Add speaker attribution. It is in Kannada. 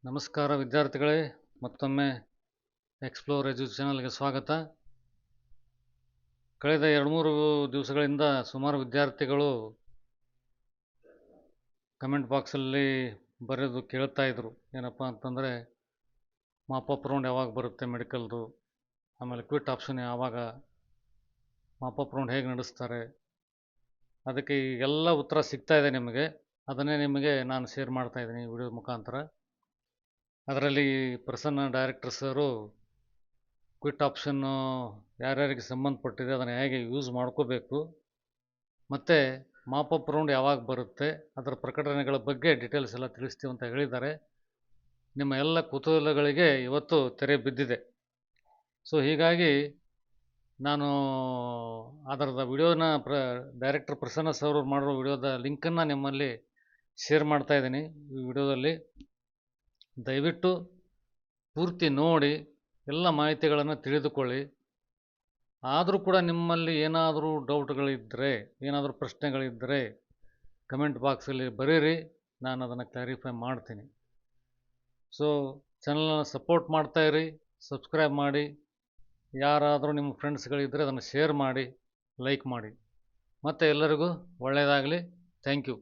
Speaker 1: ನಮಸ್ಕಾರ ವಿದ್ಯಾರ್ಥಿಗಳೇ, ಮತ್ತೊಮ್ಮೆ ಎಕ್ಸ್ಪ್ಲೋರ್ ಚಾನಲ್ಗೆ ಸ್ವಾಗತ. ಕಳೆದ 2-3 ದಿವಸಗಳಿಂದ ಸುಮಾರು ವಿದ್ಯಾರ್ಥಿಗಳು ಕಮೆಂಟ್ ಬಾಕ್ಸಲ್ಲಿ ಬರೆದು ಕೇಳ್ತಾ ಇದ್ರು. ಏನಪ್ಪ ಅಂತಂದರೆ, ಮಾಪಪ್ ರೌಂಡ್ ಯಾವಾಗ ಬರುತ್ತೆ ಮೆಡಿಕಲ್ದು, ಆಮೇಲೆ ಕ್ವಿಟ್ ಆಪ್ಷನ್ ಯಾವಾಗ, ಮಾಪಪ್ ರೌಂಡ್ ಹೇಗೆ ನಡೆಸ್ತಾರೆ. ಅದಕ್ಕೆ ಎಲ್ಲ ಉತ್ತರ ಸಿಗ್ತಾ ಇದೆ ನಿಮಗೆ. ಅದನ್ನೇ ನಿಮಗೆ ನಾನು ಶೇರ್ ಮಾಡ್ತಾ ಇದ್ದೀನಿ ವಿಡಿಯೋ ಮುಖಾಂತರ. ಅದರಲ್ಲಿ ಪ್ರಸನ್ನ ಡೈರೆಕ್ಟರ್ ಸರು ಕ್ವಿಟ್ ಆಪ್ಷನ್ನು ಯಾರ್ಯಾರಿಗೆ ಸಂಬಂಧಪಟ್ಟಿದೆ ಅದನ್ನು ಹೇಗೆ ಯೂಸ್ ಮಾಡ್ಕೋಬೇಕು, ಮತ್ತು ಮಾಪಪ್ ರೌಂಡ್ ಯಾವಾಗ ಬರುತ್ತೆ, ಅದರ ಪ್ರಕಟಣೆಗಳ ಬಗ್ಗೆ ಡೀಟೇಲ್ಸ್ ಎಲ್ಲ ತಿಳಿಸ್ತೀವಿ ಅಂತ ಹೇಳಿದ್ದಾರೆ. ನಿಮ್ಮ ಎಲ್ಲ ಕುತೂಹಲಗಳಿಗೆ ಇವತ್ತು ತೆರೆ ಬಿದ್ದಿದೆ. ಸೊ ಹೀಗಾಗಿ ನಾನು ಅದರದ ವಿಡಿಯೋನ ಡೈರೆಕ್ಟರ್ ಪ್ರಸನ್ನ ಸರ್ ಮಾಡಿರೋ ವಿಡಿಯೋದ ಲಿಂಕನ್ನು ನಿಮ್ಮಲ್ಲಿ ಶೇರ್ ಮಾಡ್ತಾ ಇದ್ದೀನಿ. ಈ ವಿಡಿಯೋದಲ್ಲಿ ದಯವಿಟ್ಟು ಪೂರ್ತಿ ನೋಡಿ ಎಲ್ಲ ಮಾಹಿತಿಗಳನ್ನು ತಿಳಿದುಕೊಳ್ಳಿ. ಆದರೂ ಕೂಡ ನಿಮ್ಮಲ್ಲಿ ಏನಾದರೂ ಡೌಟ್ಗಳಿದ್ದರೆ, ಏನಾದರೂ ಪ್ರಶ್ನೆಗಳಿದ್ದರೆ ಕಮೆಂಟ್ ಬಾಕ್ಸಲ್ಲಿ ಬರೀರಿ, ನಾನು ಅದನ್ನು ಕ್ಲಾರಿಫೈ ಮಾಡ್ತೀನಿ. ಸೊ ಚಾನಲನ್ನು ಸಪೋರ್ಟ್ ಮಾಡ್ತಾಯಿರಿ, ಸಬ್ಸ್ಕ್ರೈಬ್ ಮಾಡಿ. ಯಾರಾದರೂ ನಿಮ್ಮ ಫ್ರೆಂಡ್ಸ್ಗಳಿದ್ದರೆ ಅದನ್ನು ಶೇರ್ ಮಾಡಿ, ಲೈಕ್ ಮಾಡಿ. ಮತ್ತು ಎಲ್ಲರಿಗೂ ಒಳ್ಳೆಯದಾಗಲಿ. Thank you.